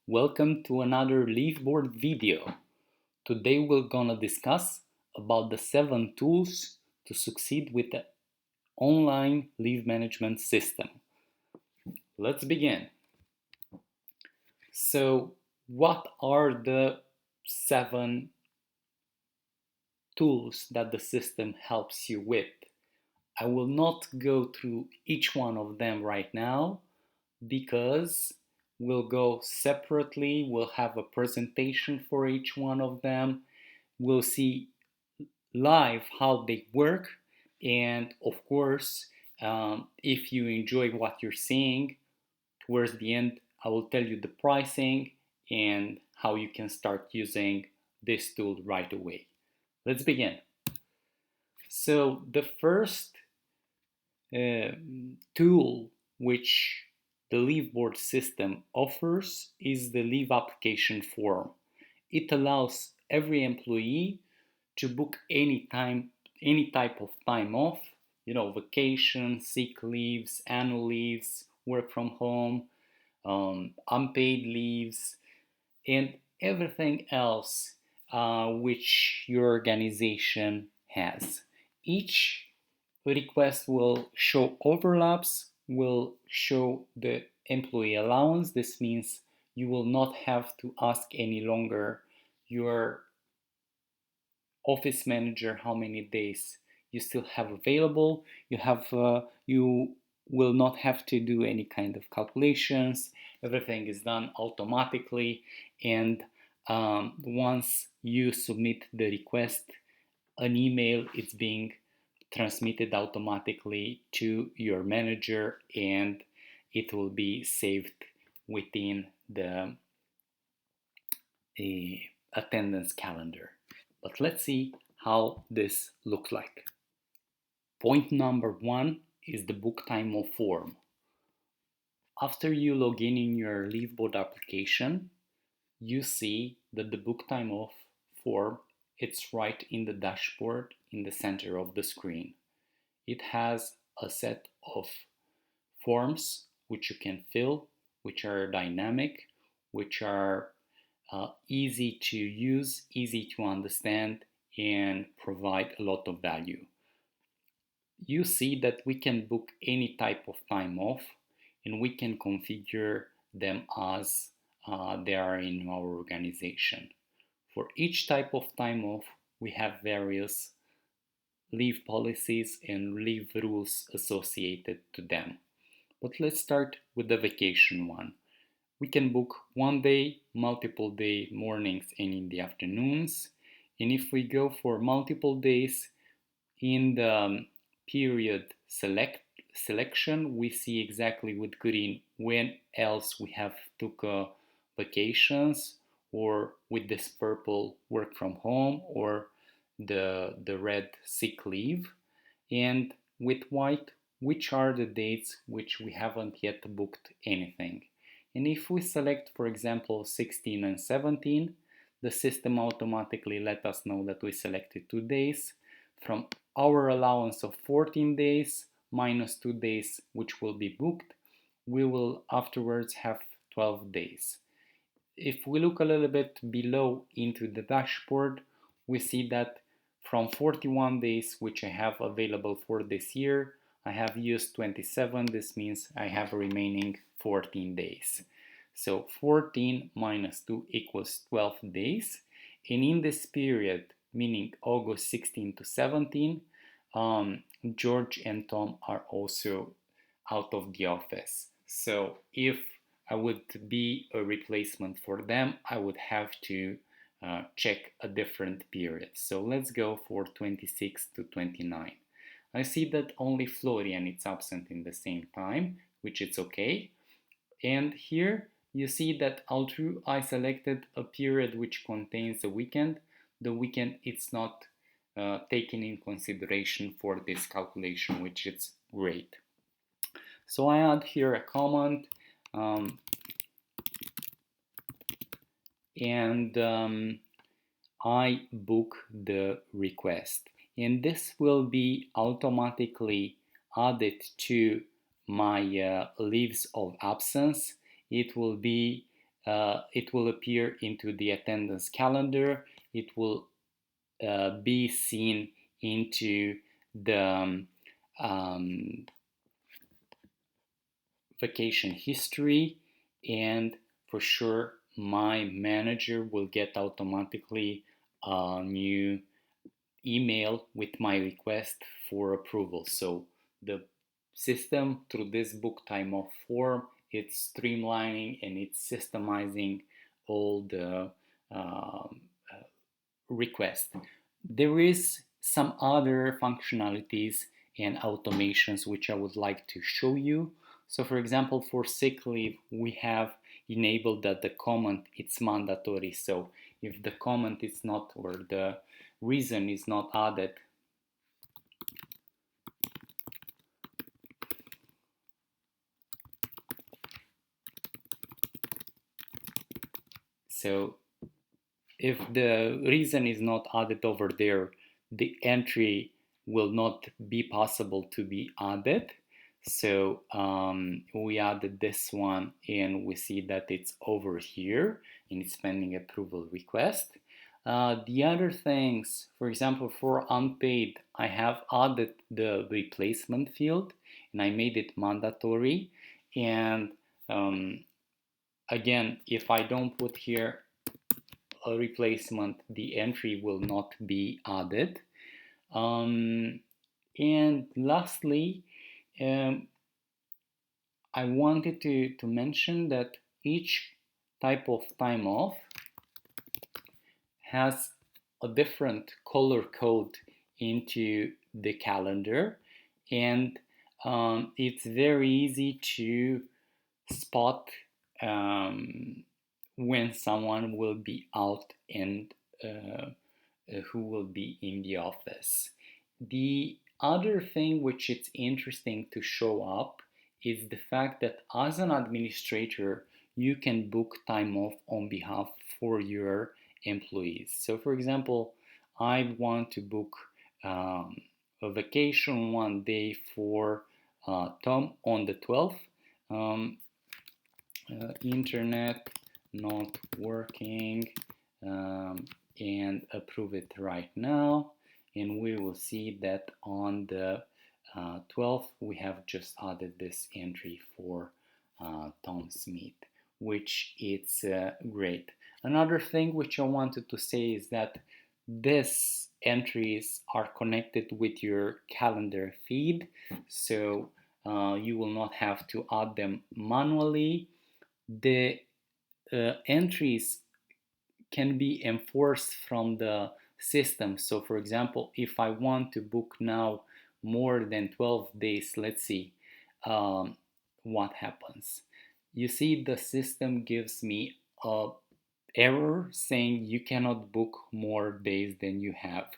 Welcome to another LeaveBoard video. Today we're gonna discuss about the 7 tools to succeed with the online leave management system. Let's begin. So, what are the 7 tools that the system helps you with? I will not go through each one of them right now because we'll go separately. We'll have a presentation for each one of them. We'll see live how they work, and of course, if you enjoy what you're seeing, towards the end I will tell you the pricing and how you can start using this tool right away. Let's begin. So the first uh, tool which the LeaveBoard system offers is the leave application form. It allows every employee to book any type of time off, vacation, sick leaves, annual leaves, work from home, unpaid leaves, and everything else which your organization has. Each request will show overlaps, will show the employee allowance. This means you will not have to ask any longer your office manager how many days you still have available. You will not have to do any kind of calculations. Everything is done automatically, and once you submit the request, an email is being transmitted automatically to your manager, and it will be saved within the attendance calendar. But let's see how this looks like. Point number 1 is the book time off form. After you log in your LeaveBoard application, you see that the book time off form, it's right in the dashboard in the center of the screen. It has a set of forms which you can fill, which are dynamic, which are easy to use, easy to understand, and provide a lot of value. You see that we can book any type of time off, and we can configure them as they are in our organization. For each type of time off, we have various leave policies and leave rules associated to them. But let's start with the vacation one. We can book one day, multiple day mornings, and in the afternoons. And if we go for multiple days, in the period selection, we see exactly with green when else we have took vacations, or with this purple work from home, or the red sick leave, and with white which are the dates which we haven't yet booked anything. And if we select, for example, 16 and 17, the system automatically let us know that we selected 2 days from our allowance of 14 days minus 2 days which will be booked. We will afterwards have 12 days. If we look a little bit below into the dashboard, we see that from 41 days which I have available for this year, I have used 27. This means I have remaining 14 days. So 14 minus 2 equals 12 days. And in this period, meaning August 16 to 17, George and Tom are also out of the office. So if I would be a replacement for them, I would have to check a different period. So let's go for 26 to 29. I see that only Florian is absent in the same time, which is okay. And here you see that although I selected a period which contains a weekend, the weekend is not taken in consideration for this calculation, which is great. So I add here a comment, and I book the request, and this will be automatically added to my leaves of absence. It will be it will appear into the attendance calendar. It will be seen into the vacation history, and for sure my manager will get automatically a new email with my request for approval. So the system, through this book time off form, it's streamlining and it's systemizing all the um, requests. There is some other functionalities and automations which I would like to show you. So for example, for sick leave, we have enabled that the comment it's mandatory. So if the comment is not, or the reason is not added, so if the reason is not added over there, the entry will not be possible to be added. So we added this one and we see that it's over here and it's pending approval request. The other things, for example, for unpaid, I have added the replacement field and I made it mandatory. And again, if I don't put here a replacement, the entry will not be added. And lastly, I wanted to mention that each type of time off has a different color code into the calendar, and it's very easy to spot when someone will be out and who will be in the office. The other thing which it's interesting to show up is the fact that as an administrator, you can book time off on behalf for your employees. So for example, I want to book a vacation one day for Tom on the 12th. Internet not working, and approve it right now, and we will see that on the 12th we have just added this entry for Tom Smith, which it's great. Another thing which I wanted to say is that these entries are connected with your calendar feed, so you will not have to add them manually. The entries can be enforced from the system. So for example, if I want to book now more than 12 days, let's see what happens. You see the system gives me a error saying you cannot book more days than you have.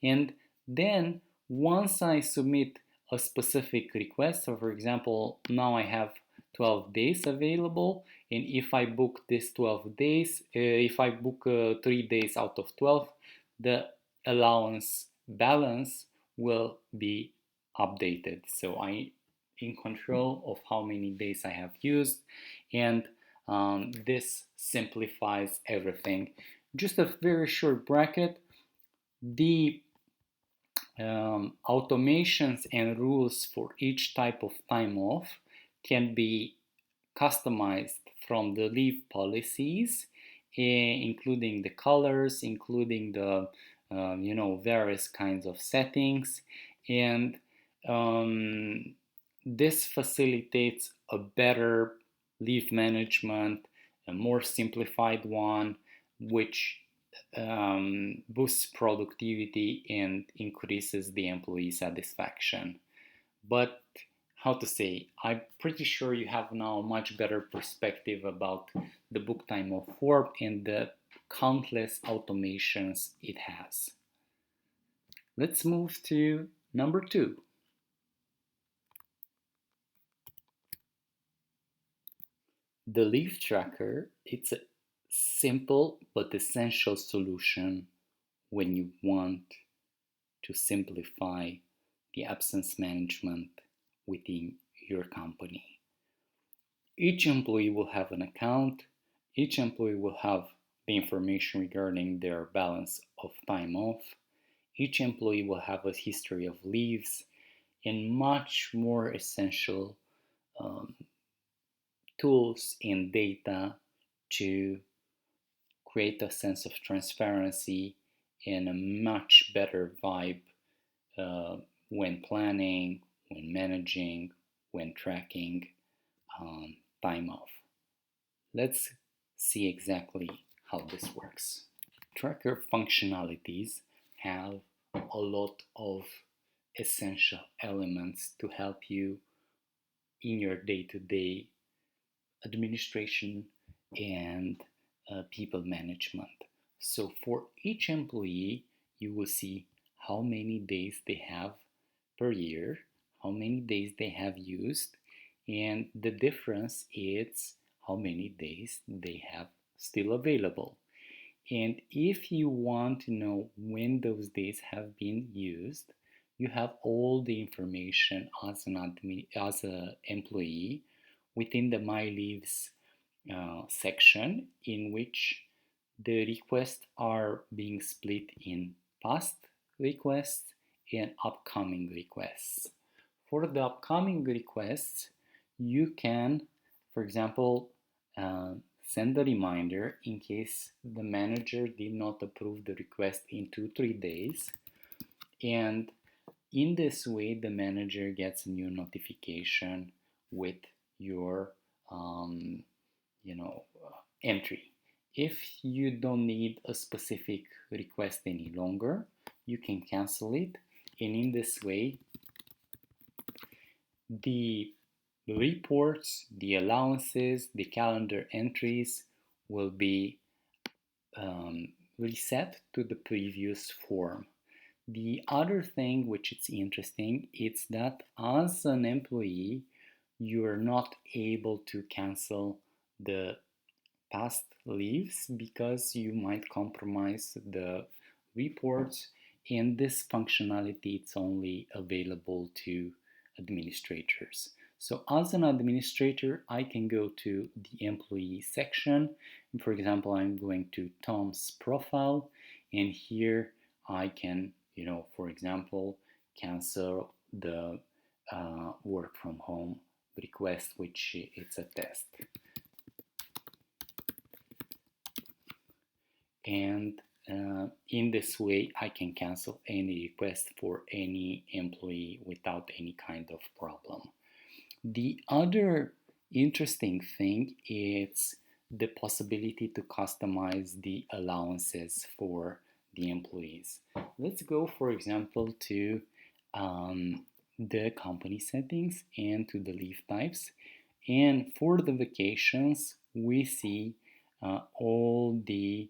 And then once I submit a specific request, so for example, now I have 12 days available, and if I book this 12 days, if I book 3 days out of 12, the allowance balance will be updated. So I in control of how many days I have used, and this simplifies everything. Just a very short bracket. The automations and rules for each type of time off can be customized from the leave policies, including the colors, including the various kinds of settings, and this facilitates a better leave management, a more simplified one, which boosts productivity and increases the employee satisfaction. But how to say, I'm pretty sure you have now a much better perspective about the book time off form and the countless automations it has. Let's move to number 2. The leave tracker, it's a simple but essential solution when you want to simplify the absence management within your company. Each employee will have an account, Each employee will have the information regarding their balance of time off. Each employee will have a history of leaves and much more essential um, tools and data to create a sense of transparency and a much better vibe uh, when planning, when managing, when tracking time off. Let's see exactly how this works. Tracker functionalities have a lot of essential elements to help you in your day-to-day administration and people management. So for each employee, you will see how many days they have per year, how many days they have used, and the difference is how many days they have still available. And if you want to know when those days have been used, you have all the information as an employee within the My Leaves section, in which the requests are being split in past requests and upcoming requests. For the upcoming requests, you can, for example, uh, send a reminder in case the manager did not approve the request in 2-3 days. And in this way, the manager gets a new notification with your um, entry. If you don't need a specific request any longer, you can cancel it, and in this way the reports, the allowances, the calendar entries will be reset to the previous form. The other thing which is interesting is that as an employee, you are not able to cancel the past leaves because you might compromise the reports, and this functionality is only available to administrators. So as an administrator, I can go to the employee section. For example, I'm going to Tom's profile, and here I can, for example, cancel the work from home request, which it's a test. And in this way I can cancel any request for any employee without any kind of problem. The other interesting thing is the possibility to customize the allowances for the employees. Let's go, for example, to the company settings and to the leave types, and for the vacations we see all the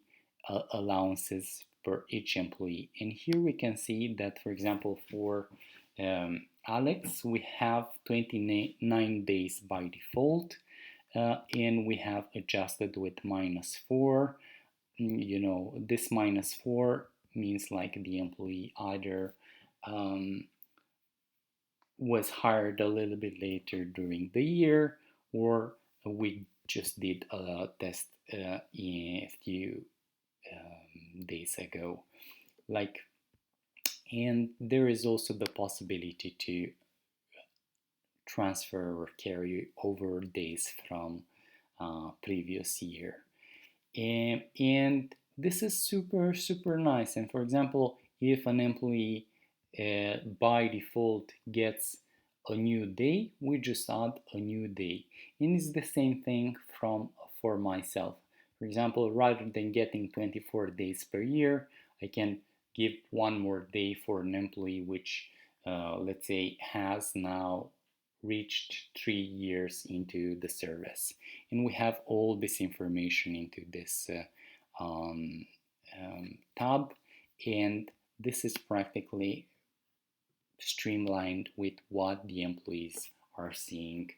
allowances per each employee. And here we can see that, for example, for Alex, we have 29 days by default, and we have adjusted with -4. This -4 means like the employee either was hired a little bit later during the year, or we just did a test a few days ago. And there is also the possibility to transfer or carry over days from previous year. And this is super nice. And for example, if an employee by default gets a new day, we just add a new day. And it's the same thing for myself. For example, rather than getting 24 days per year, I can give one more day for an employee which, let's say, has now reached 3 years into the service. And we have all this information into this tab, and this is practically streamlined with what the employees are seeing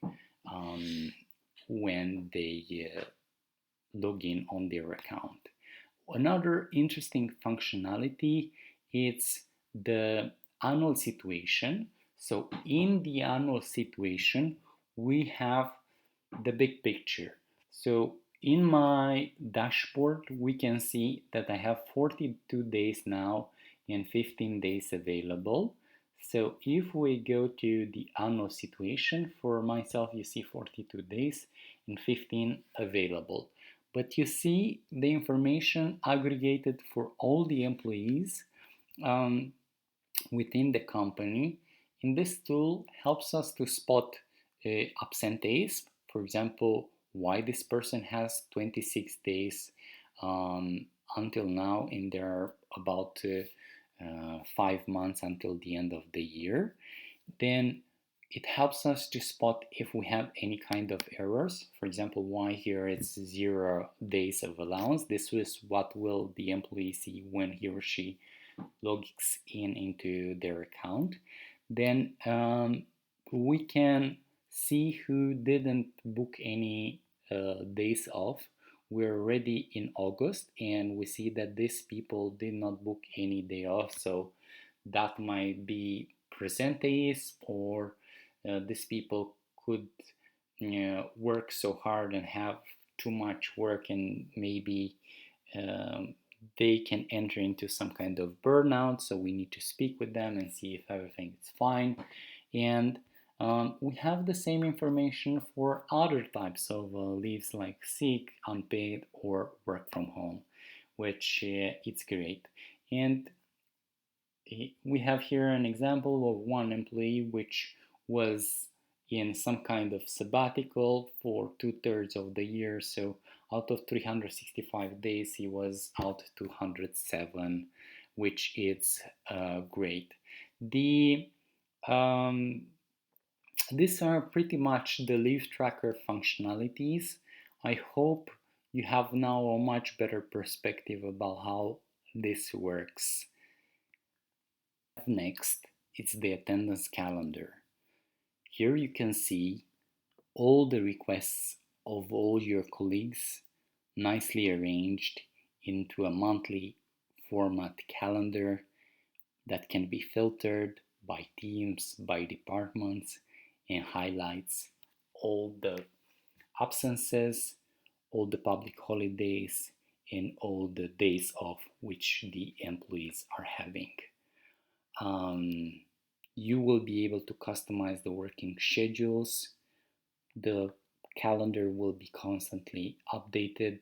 when they log in on their account. Another interesting functionality is the annual situation. So in the annual situation, we have the big picture. So In my dashboard, we can see that I have 42 days now and 15 days available. So if we go to the annual situation, for myself, you see 42 days and 15 available. But you see the information aggregated for all the employees um, within the company. And this tool helps us to spot absentees. For example, why this person has 26 days um, until now, and there are about 5 months until the end of the year. Then it helps us to spot if we have any kind of errors. For example, why here it's 0 days of allowance. This is what will the employee see when he or she logs in into their account. Then we can see who didn't book any days off. We're already in August and we see that these people did not book any day off, so that might be presentees, or these people could work so hard and have too much work, and maybe um, they can enter into some kind of burnout. So we need to speak with them and see if everything is fine. And we have the same information for other types of leaves like sick, unpaid, or work from home, which it's great. And we have here an example of one employee which was in some kind of sabbatical for 2/3 of the year. So out of 365 days, he was out 207, which is great. The These are pretty much the leave tracker functionalities. I hope you have now a much better perspective about how this works. Next, it's the attendance calendar. Here you can see all the requests of all your colleagues nicely arranged into a monthly format calendar that can be filtered by teams, by departments, and highlights all the absences, all the public holidays, and all the days off which the employees are having. Um, you will be able to customize the working schedules. The calendar will be constantly updated.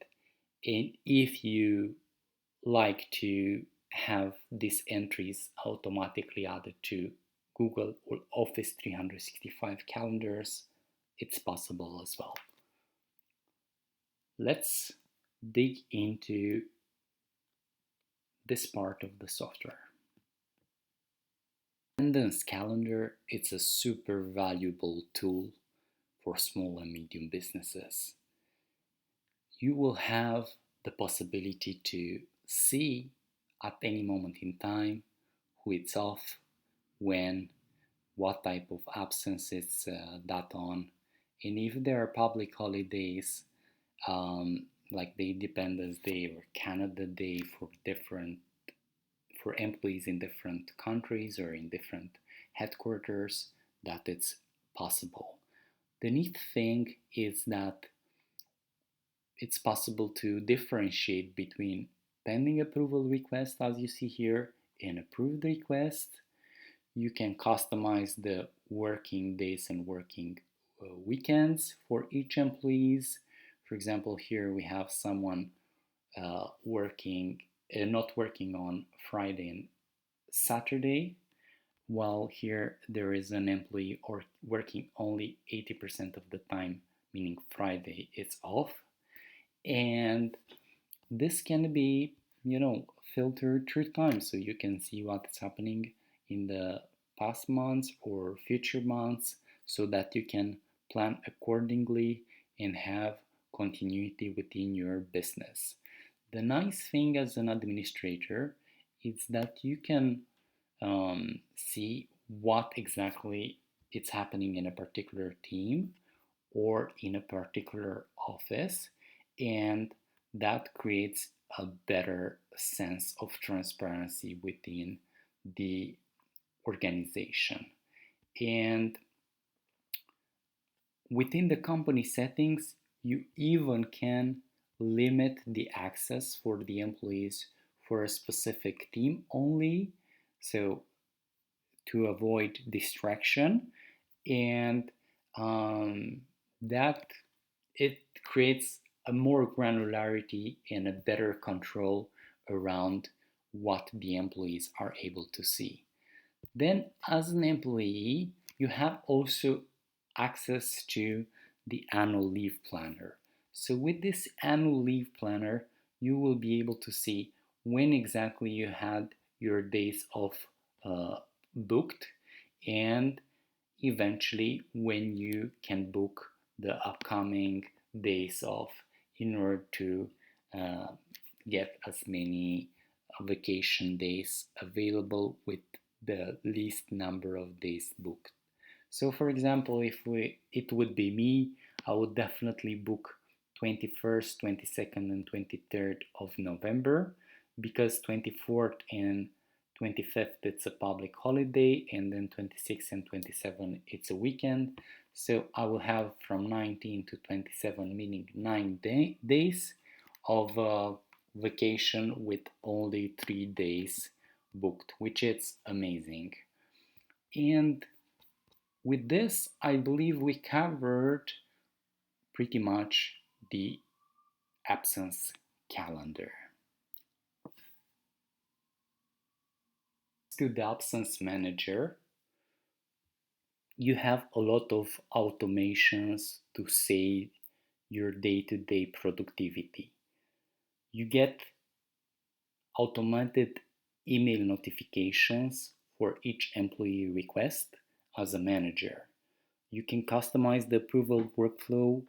And if you like to have these entries automatically added to Google or Office 365 calendars, it's possible as well. Let's dig into this part of the software. Attendance calendar, it's a super valuable tool for small and medium businesses. You will have the possibility to see at any moment in time who it's off, when, what type of absence it's that on, and if there are public holidays like the Independence Day or Canada Day for employees in different countries or in different headquarters, that it's possible. The neat thing is that it's possible to differentiate between pending approval request, as you see here, and approved request. You can customize the working days and working weekends for each employees. For example, here we have someone not working on Friday and Saturday, while here there is an employee or working only 80% of the time, meaning Friday it's off. And this can be, filtered through time, so you can see what's happening in the past months or future months, so that you can plan accordingly and have continuity within your business. The nice thing as an administrator is that you can see what exactly is happening in a particular team or in a particular office, and that creates a better sense of transparency within the organization. And within the company settings, you even can limit the access for the employees for a specific team only, so to avoid distraction, and um, that it creates a more granularity and a better control around what the employees are able to see. Then, as an employee, you have also access to the annual leave planner. So, with this annual leave planner, you will be able to see when exactly you had your days off booked, and eventually when you can book the upcoming days off in order to uh, get as many vacation days available with the least number of days booked. So for example, if it would be me, I would definitely book 21st, 22nd and 23rd of November, because 24th and 25th it's a public holiday, and then 26th and 27th it's a weekend. So I will have from 19 to 27, meaning 9 days of vacation with only 3 days booked, which is amazing. And with this, I believe we covered pretty much the absence calendar. To the absence manager, you have a lot of automations to save your day-to-day productivity. You get automated email notifications for each employee request as a manager. You can customize the approval workflow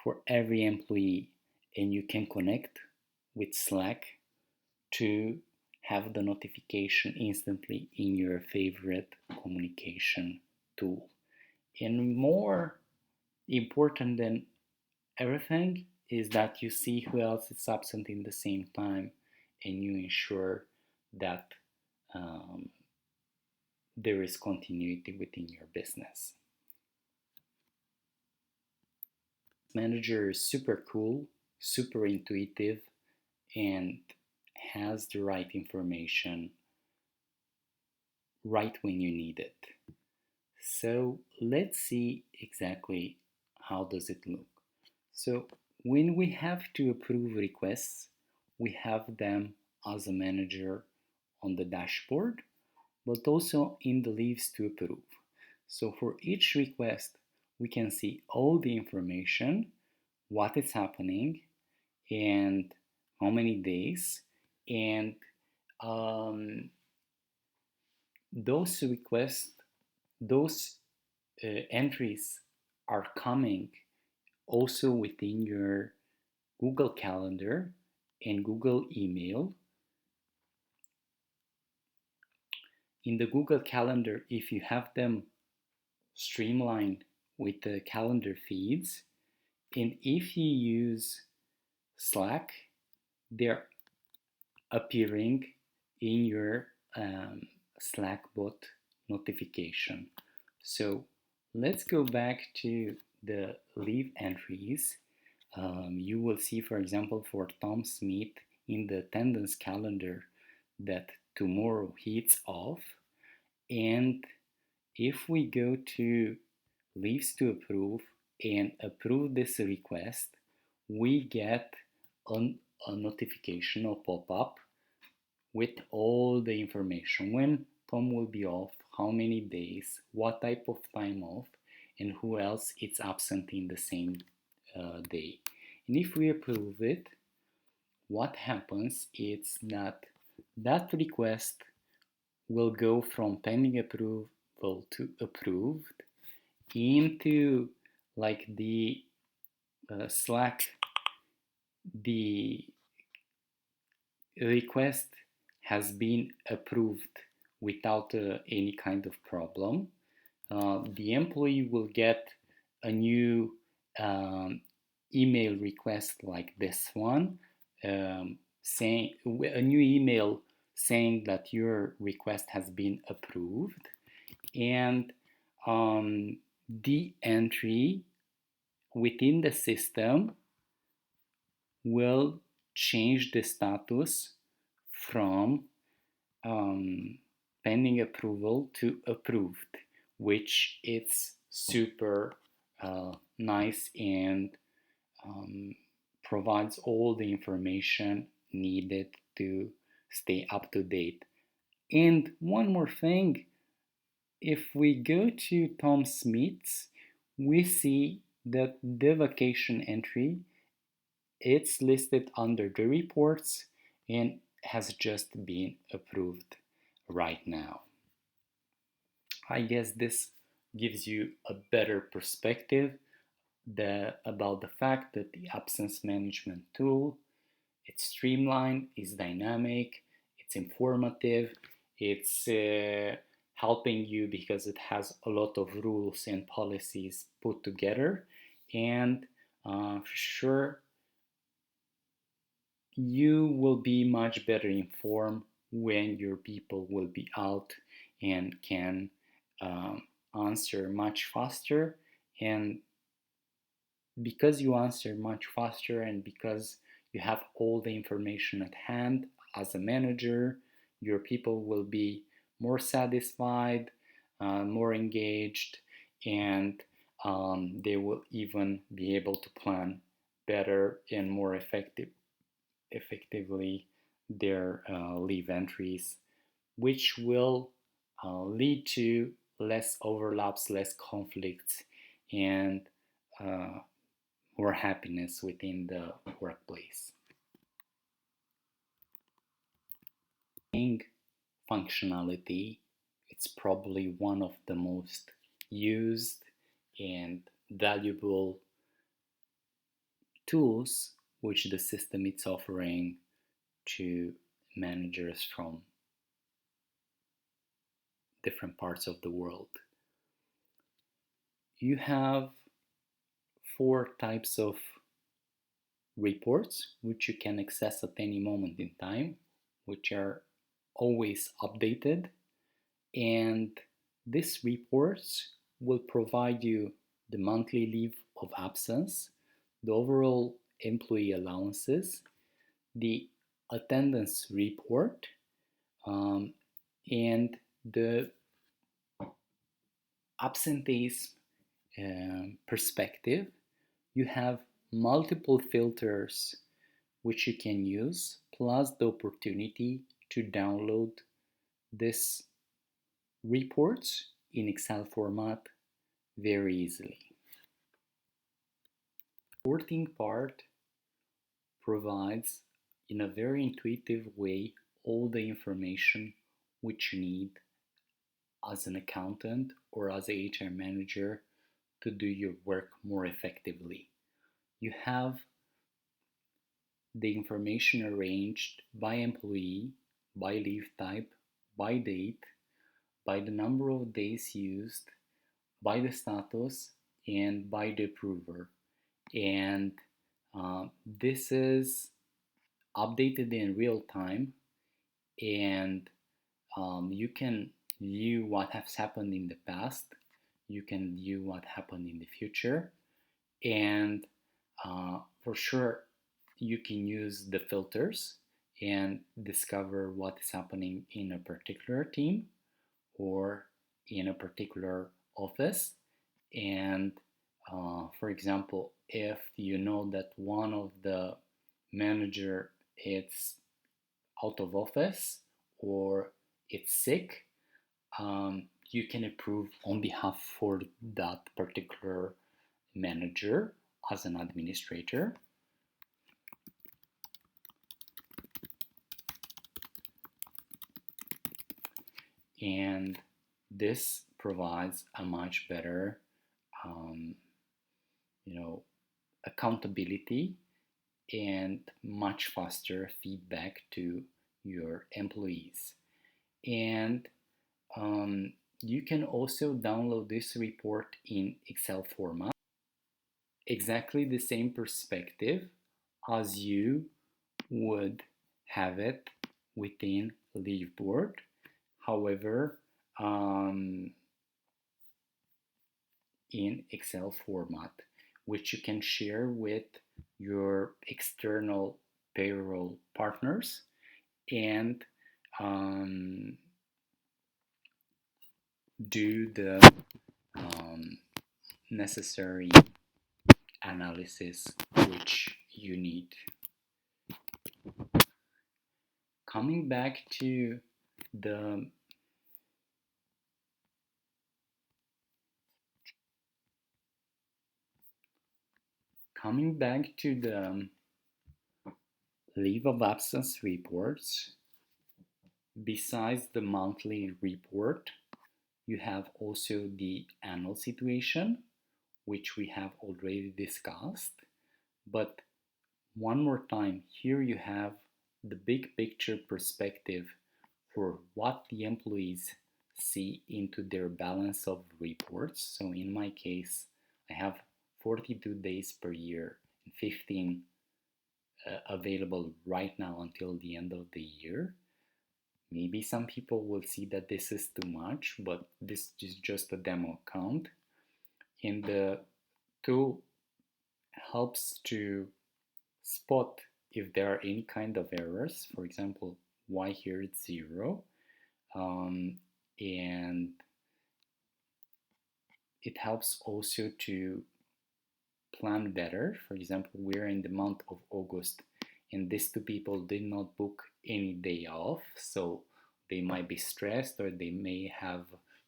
for every employee, and you can connect with Slack to have the notification instantly in your favorite communication tool. And more important than everything is that you see who else is absent in the same time, and you ensure that um, there is continuity within your business. Manager is super cool, super intuitive, and has the right information right when you need it. So let's see exactly how does it look. So when we have to approve requests, we have them as a manager on the dashboard, but also in the leaves to approve. So for each request, we can see all the information, what is happening, and how many days, and um, those requests, those entries are coming also within your Google Calendar and Google Email. In the Google Calendar, if you have them streamlined with the calendar feeds, and if you use Slack, they're appearing in your Slack bot notification. So let's go back to the leave entries. You will see, for example, for Tom Smith in the attendance calendar that tomorrow he's off. And if we go to leaves to approve and approve this request, we get a notification or pop-up with all the information: when Tom will be off, how many days, what type of time off, and who else is absent in the same day. And if we approve it, what happens is that that request will go from pending approval to approved into like the Slack. The request has been approved without any kind of problem. The employee will get a new email request like this one, saying a new email saying that your request has been approved, and the entry within the system will change the status from pending approval to approved, which is super nice and um, provides all the information needed to stay up to date. And one more thing, if we go to Tom Smith's, we see that the vacation entry, it's listed under the reports and has just been approved right now. I guess this gives you a better perspective about the fact that the absence management tool, it's streamlined, it's dynamic, it's informative, it's helping you because it has a lot of rules and policies put together, and for sure you will be much better informed when your people will be out and can um, answer much faster. And because you answer much faster and because you have all the information at hand as a manager, your people will be more satisfied, more engaged, and they will even be able to plan better and more effectively their leave entries, which will lead to less overlaps, less conflicts, and uh, more happiness within the workplace. Functionality, it's probably one of the most used and valuable tools which the system is offering to managers from different parts of the world. You have four types of reports which you can access at any moment in time, which are always updated, and these reports will provide you the monthly leave of absence, the overall employee allowances, the attendance report, um, and the absenteeism perspective. You have multiple filters which you can use, plus the opportunity to download this reports in Excel format very easily. The reporting part provides in a very intuitive way all the information which you need as an accountant or as a HR manager to do your work more effectively. You have the information arranged by employee, by leave type, by date, by the number of days used, by the status, and by the approver. And this is updated in real time, and you can view what has happened in the past, you can view what happened in the future, and for sure you can use the filters and discover what is happening in a particular team or in a particular office. And for example, if you know that one of the manager is out of office or it's sick, you can approve on behalf for that particular manager as an administrator. And this provides a much better um, accountability and much faster feedback to your employees. And you can also download this report in Excel format, exactly the same perspective as you would have it within LeaveBoard. However, in Excel format, which you can share with your external payroll partners and do the necessary analysis which you need. Coming back to the leave of absence reports, besides the monthly report, you have also the annual situation, which we have already discussed. But one more time, here you have the big picture perspective for what the employees see into their balance of reports. So in my case, I have 42 days per year and 15 available right now until the end of the year. Maybe some people will see that this is too much, but this is just a demo account. And the tool helps to spot if there are any kind of errors. For example, why here it's 0. And it helps also to plan better. For example, we're in the month of August and these two people did not book any day off, so they might be stressed or they may have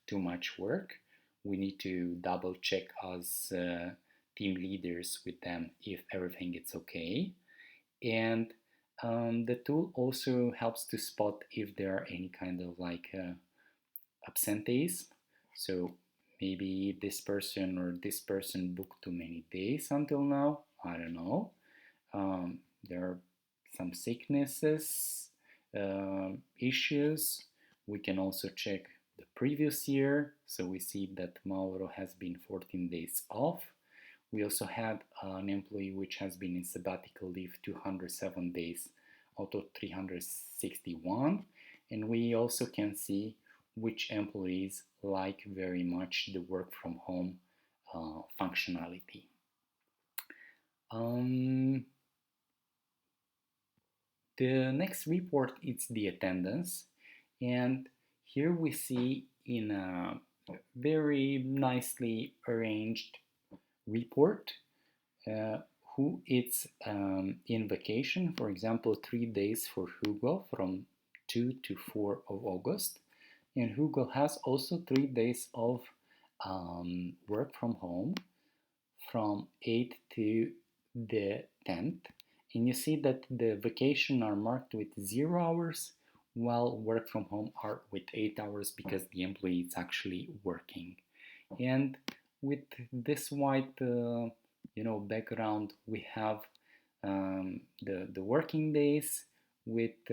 too much work. We need to double check as team leaders with them if everything is okay. And the tool also helps to spot if there are any kind of like absenteeism. So maybe this person or this person booked too many days until now. I don't know. There are some sicknesses, issues. We can also check the previous year. So we see that Mauro has been 14 days off. We also had an employee which has been in sabbatical leave 207 days out of 361. And we also can see which employees like very much the work from home functionality. The next report is the attendance, and here we see in a very nicely arranged report who is in vacation. For example, 3 days for Hugo from 2 to 4 of August, and Hugo has also 3 days of work from home from 8 to the 10th. And you see that the vacation are marked with 0 hours, while work from home are with 8 hours because the employee is actually working. And with this white background, we have the working days. With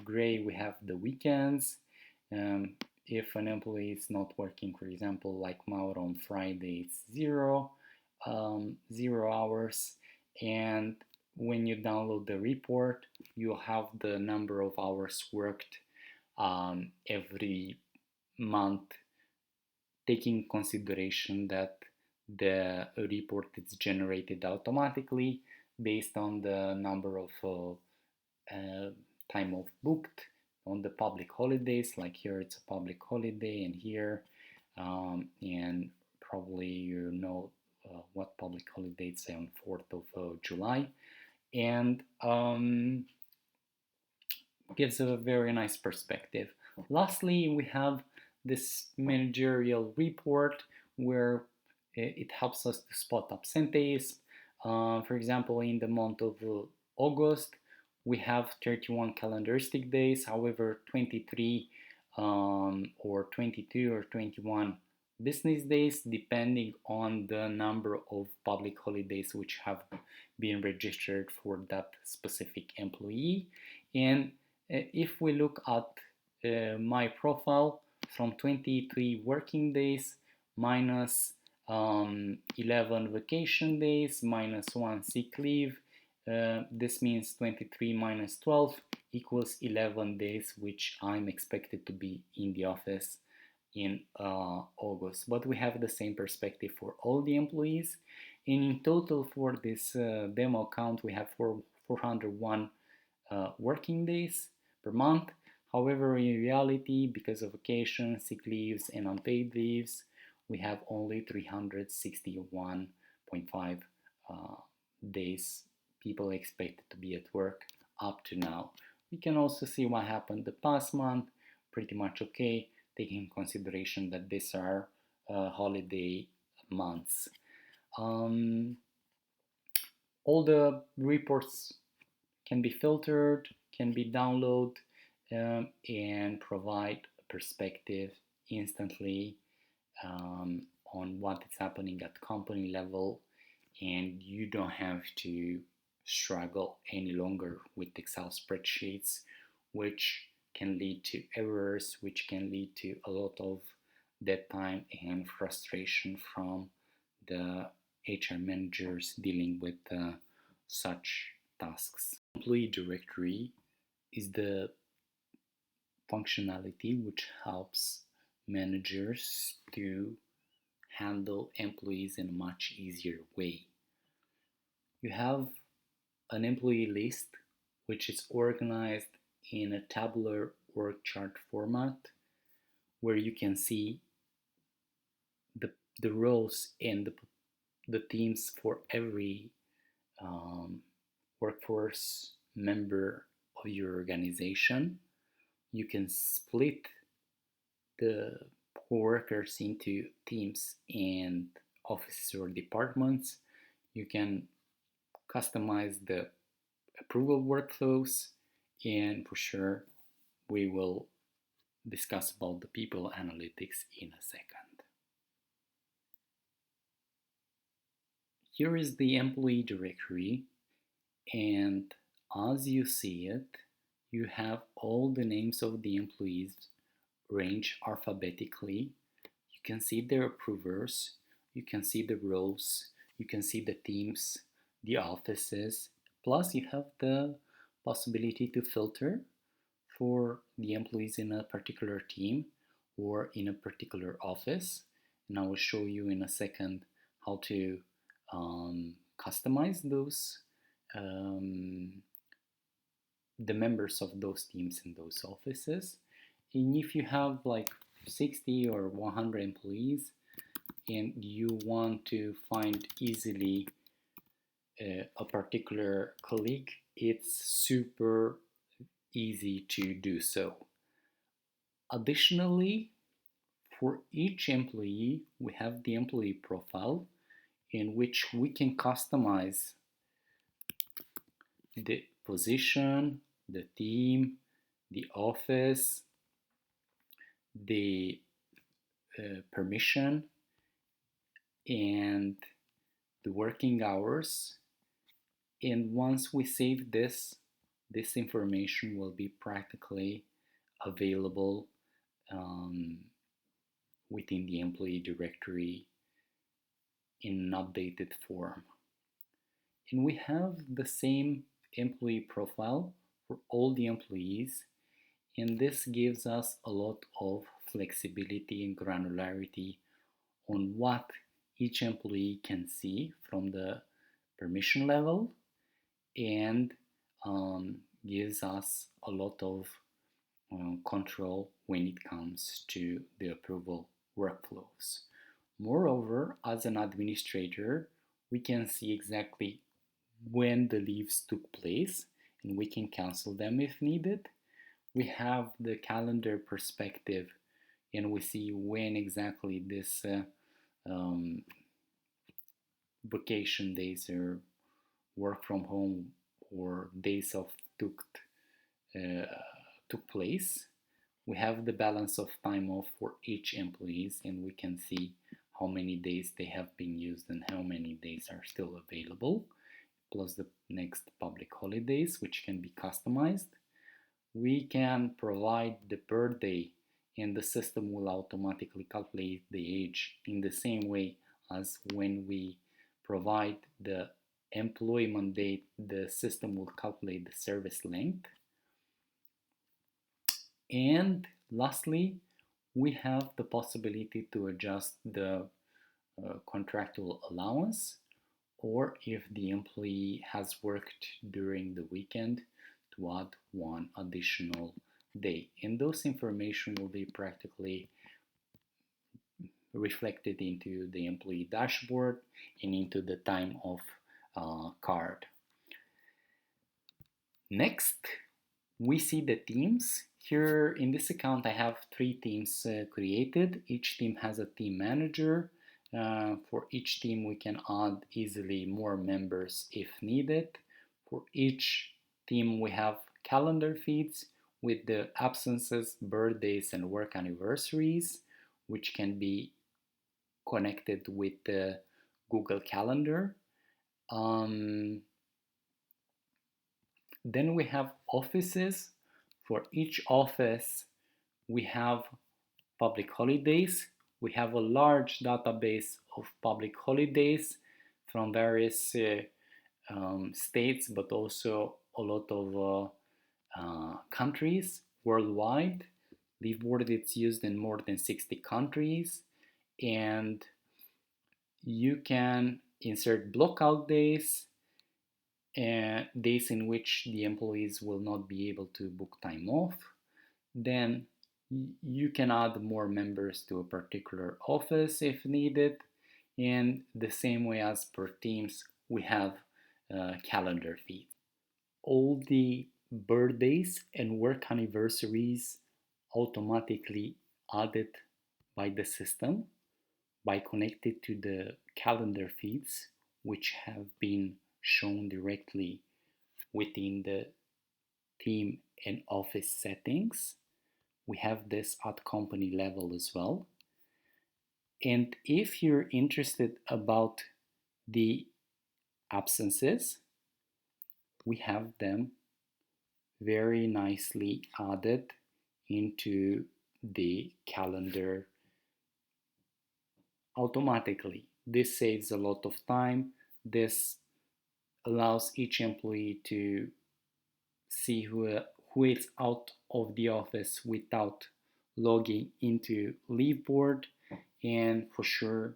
gray, we have the weekends. If an employee is not working, for example, like Mauro on Friday, it's 0 hours. And when you download the report, you'll have the number of hours worked every month, taking consideration that the report is generated automatically based on the number of time off booked on the public holidays. Like here it's a public holiday, and here and probably you know what public holidays say on 4th of July, and gives a very nice perspective. Lastly, we have this managerial report where it helps us to spot absenteeism. For example, in the month of August, we have 31 calendaristic days, however, 23 or 22 or 21 business days, depending on the number of public holidays which have been registered for that specific employee. And if we look at my profile, from 23 working days minus 11 vacation days minus 1 sick leave, this means 23 minus 12 equals 11 days, which I'm expected to be in the office in August. But we have the same perspective for all the employees. And in total for this demo account, we have 401 working days per month. However, in reality, because of vacations, sick leaves, and unpaid leaves, we have only 361.5 days people expected to be at work up to now. We can also see what happened the past month, pretty much okay, taking in consideration that these are holiday months. All the reports can be filtered, can be downloaded, and provide perspective instantly on what is happening at company level, and you don't have to struggle any longer with Excel spreadsheets, which can lead to errors, which can lead to a lot of dead time and frustration from the HR managers dealing with such tasks. Employee directory is the functionality which helps managers to handle employees in a much easier way. You have an employee list which is organized in a tabular org chart format where you can see the roles and the teams for every workforce member of your organization. You can split the workers into teams and offices or departments. You can customize the approval workflows, and for sure we will discuss about the people analytics in a second. Here is the employee directory, and as you see it, you have all the names of the employees ranged alphabetically. You can see their approvers, you can see the roles, you can see the teams, the offices, plus you have the possibility to filter for the employees in a particular team or in a particular office. And I will show you in a second how to customize those the members of those teams in those offices. And if you have like 60 or 100 employees and you want to find easily a particular colleague, it's super easy to do so. Additionally, for each employee, we have the employee profile in which we can customize the position, the team, the office, the permission, and the working hours. And once we save this information will be practically available within the employee directory in an updated form. And we have the same employee profile for all the employees, and this gives us a lot of flexibility and granularity on what each employee can see from the permission level, and gives us a lot of control when it comes to the approval workflows. Moreover, as an administrator, we can see exactly when the leaves took place and we can cancel them if needed. We have the calendar perspective and we see when exactly this vacation days or work from home or days off took place. We have the balance of time off for each employees, and we can see how many days they have been used and how many days are still available, plus the next public holidays, which can be customized. We can provide the birthday, and the system will automatically calculate the age in the same way as when we provide the employment date, the system will calculate the service length. And lastly, we have the possibility to adjust the contractual allowance, or if the employee has worked during the weekend, to add one additional day. And those information will be practically reflected into the employee dashboard and into the time off card. Next, we see the teams. Here in this account, I have 3 teams created. Each team has a team manager. For each team, we can add easily more members if needed. For each team, we have calendar feeds with the absences, birthdays, and work anniversaries, which can be connected with the Google Calendar. Then we have offices. For each office, we have public holidays. We have a large database of public holidays from various states, but also a lot of countries worldwide. LeaveBoard is used in more than 60 countries, and you can insert blockout days and days in which the employees will not be able to book time off. Then you can add more members to a particular office if needed. And the same way as per teams, we have calendar feed. All the birthdays and work anniversaries automatically added by the system by connected to the calendar feeds, which have been shown directly within the team and office settings. We have this at company level as well. And if you're interested about the absences, we have them very nicely added into the calendar automatically. This saves a lot of time. This allows each employee to see who is out of the office without logging into LeaveBoard, and for sure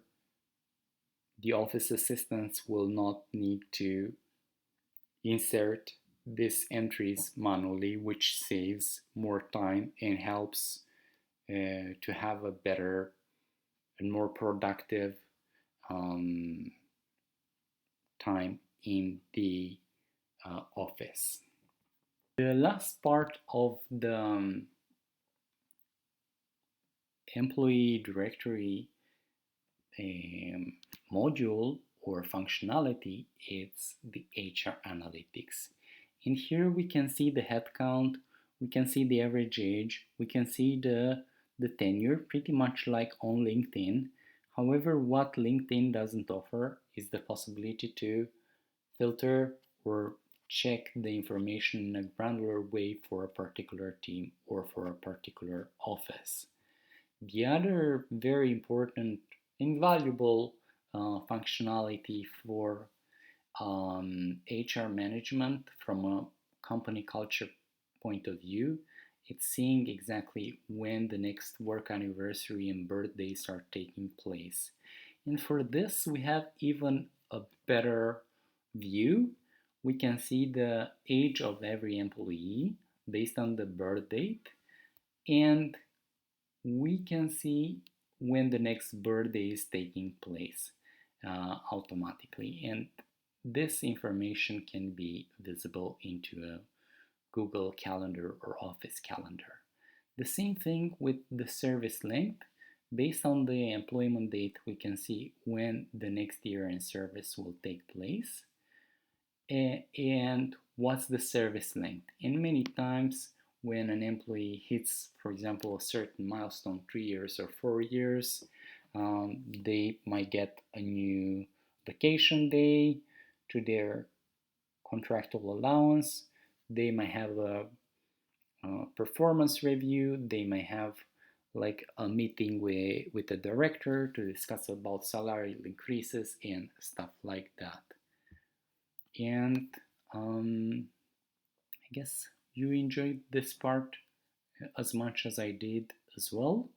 the office assistants will not need to insert these entries manually, which saves more time and helps to have a better and more productive time in the office. The last part of the employee directory module or functionality is the HR analytics. In here we can see the headcount, we can see the average age, we can see the tenure, pretty much like on LinkedIn. However, what LinkedIn doesn't offer is the possibility to filter or check the information in a granular way for a particular team or for a particular office. The other very important, invaluable functionality for HR management from a company culture point of view, it's seeing exactly when the next work anniversary and birthdays are taking place. And for this, we have even a better view. We can see the age of every employee based on the birth date, and we can see when the next birthday is taking place automatically. And this information can be visible into a Google Calendar or Office Calendar. The same thing with the service length. Based on the employment date, we can see when the next year in service will take place and what's the service length. And many times when an employee hits, for example, a certain milestone, 3 years or 4 years, they might get a new vacation day to their contractual allowance. They might have a performance review. They may have like a meeting with the director to discuss about salary increases and stuff like that. And I guess you enjoyed this part as much as I did as well.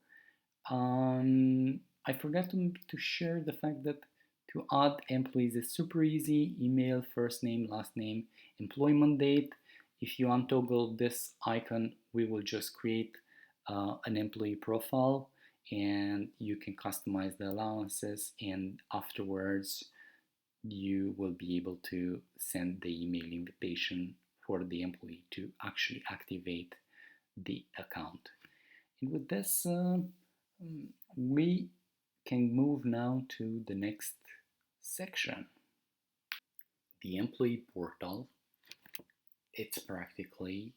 I forgot to share the fact that To add employees is super easy. Email, first name, last name, employment date. If you untoggle this icon, we will just create an employee profile and you can customize the allowances, and afterwards you will be able to send the email invitation for the employee to actually activate the account. And with this, we can move now to the next section. The employee portal, it's practically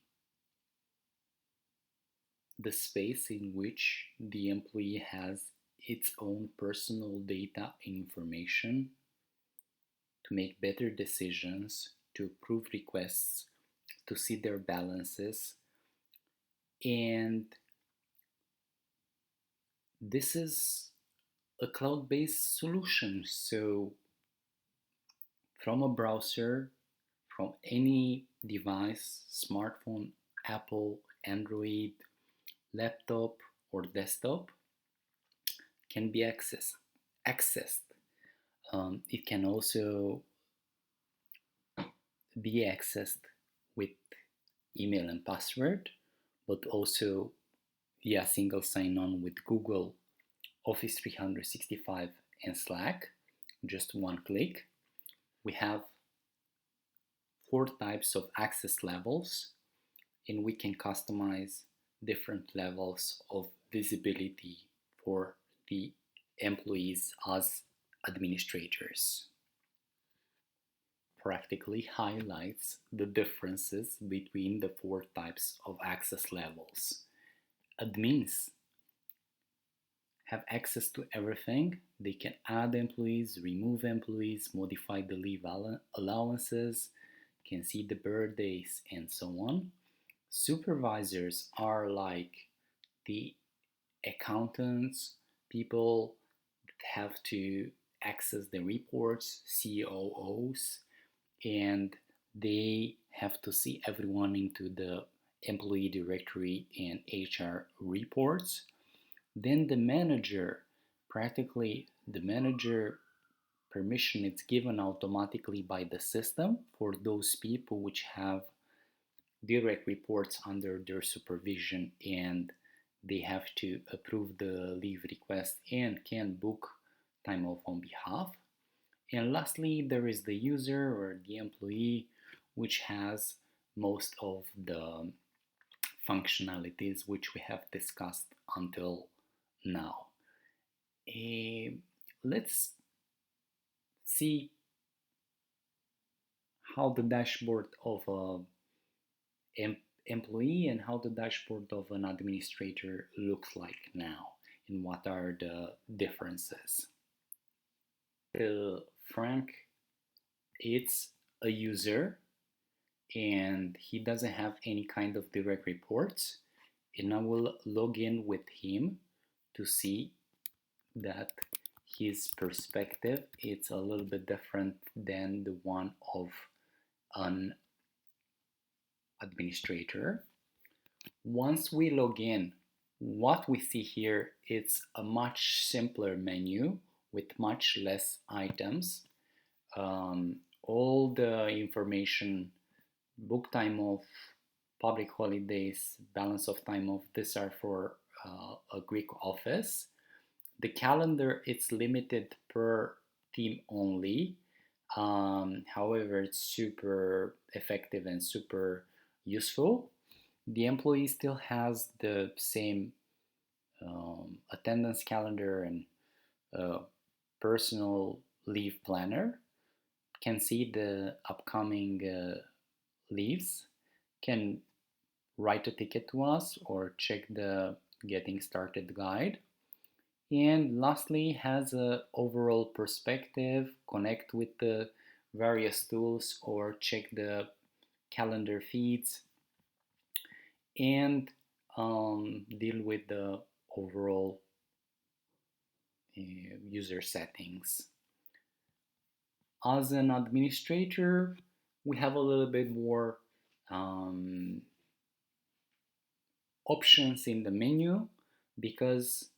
the space in which the employee has its own personal data and information to make better decisions, to approve requests, to see their balances. And this is a cloud-based solution. So from a browser, from any device, smartphone, Apple, Android, laptop, or desktop, can be accessed. It can also be accessed with email and password, but also via single sign-on with Google Office 365 and Slack, just one click. We have 4 types of access levels, and we can customize different levels of visibility for the employees as administrators. Practically highlights the differences between the 4 types of access levels. Admins have access to everything. They can add employees, remove employees, modify the leave allowances, can see the birthdays, and so on. Supervisors are like the accountants, people that have to access the reports, COOs, and they have to see everyone into the employee directory and HR reports. Then the manager, practically the manager permission is given automatically by the system for those people which have direct reports under their supervision, and they have to approve the leave request and can book time off on behalf. And lastly, there is the user or the employee, which has most of the functionalities which we have discussed until now. Let's see how the dashboard of an employee and how the dashboard of an administrator looks like now, and what are the differences. Frank, it's a user and he doesn't have any kind of direct reports, and I will log in with him to see that his perspective it's a little bit different than the one of an administrator. Once we log in, what we see here is a much simpler menu with much less items. All the information, book time off, public holidays, balance of time off, these are for a Greek office. The calendar, it's limited per team only. However, it's super effective and super useful. The employee still has the same attendance calendar and personal leave planner, can see the upcoming leaves, can write a ticket to us or check the getting started guide, and lastly has a overall perspective, connect with the various tools or check the calendar feeds, and deal with the overall user settings. As an administrator, we have a little bit more um, options in the menu, because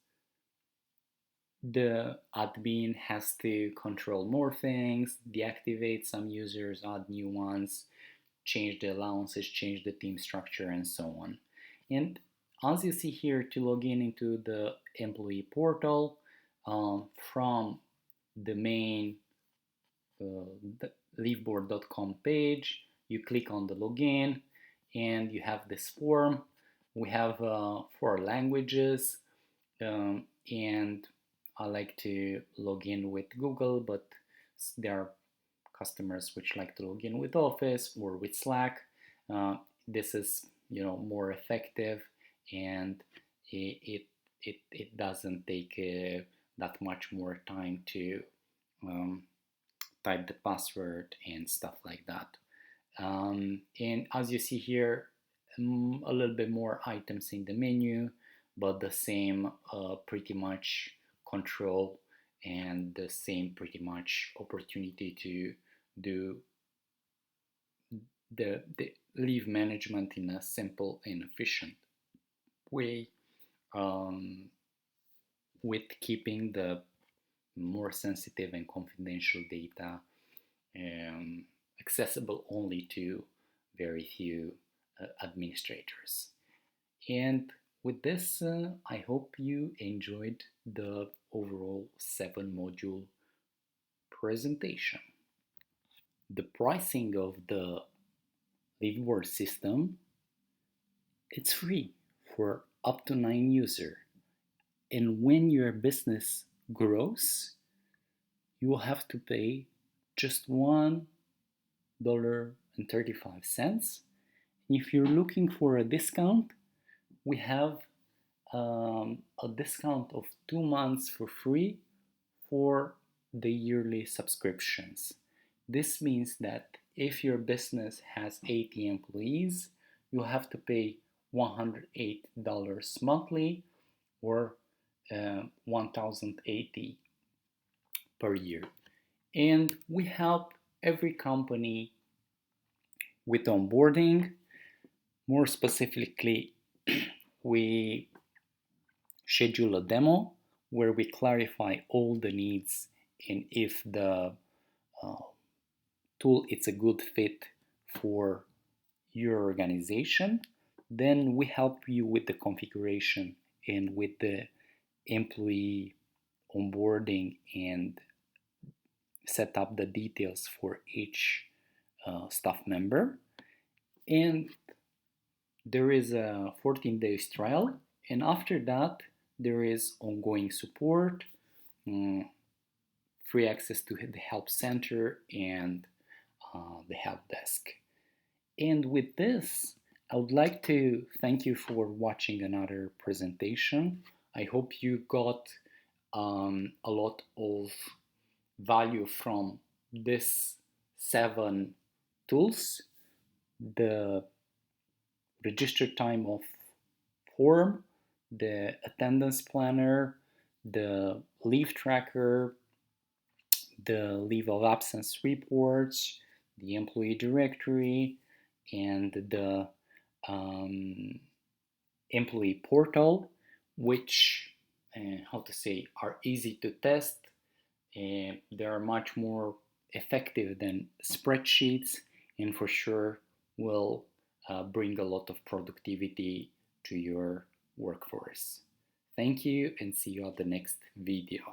the admin has to control more things, deactivate some users, add new ones, change the allowances, change the team structure, and so on. And as you see here, to log in into the employee portal from the main the LeaveBoard.com page, you click on the login and you have this form. We have 4 languages, and I like to log in with Google, but there are customers which like to log in with Office or with Slack. This is more effective, and it doesn't take that much more time to um, type the password and stuff like that. And as you see here, a little bit more items in the menu, but the same pretty much control and the same pretty much opportunity to do the leave management in a simple and efficient way, um, with keeping the more sensitive and confidential data um, accessible only to very few administrators. And with this, I hope you enjoyed the overall 7 module presentation. The pricing of the LeaveBoard system, it's free for up to 9 users. And when your business grows, you will have to pay just $1.35. If you're looking for a discount, we have a discount of 2 months for free for the yearly subscriptions. This means that if your business has 80 employees, you have to pay $108 monthly, or 1,080 per year. And we help every company with onboarding. More specifically, we schedule a demo where we clarify all the needs and if the uh, tool is a good fit for your organization. Then we help you with the configuration and with the employee onboarding and set up the details for each staff member. And there is a 14 days trial, and after that there is ongoing support, um, free access to the help center and the help desk. And with this, I would like to thank you for watching another presentation. I hope you got a lot of value from this 7 tools: the register time of form, the attendance planner, the leave tracker, the leave of absence reports, the employee directory, and the um, employee portal, which how to say, are easy to test. They are much more effective than spreadsheets, and for sure will bring a lot of productivity to your workforce. Thank you, and see you at the next video.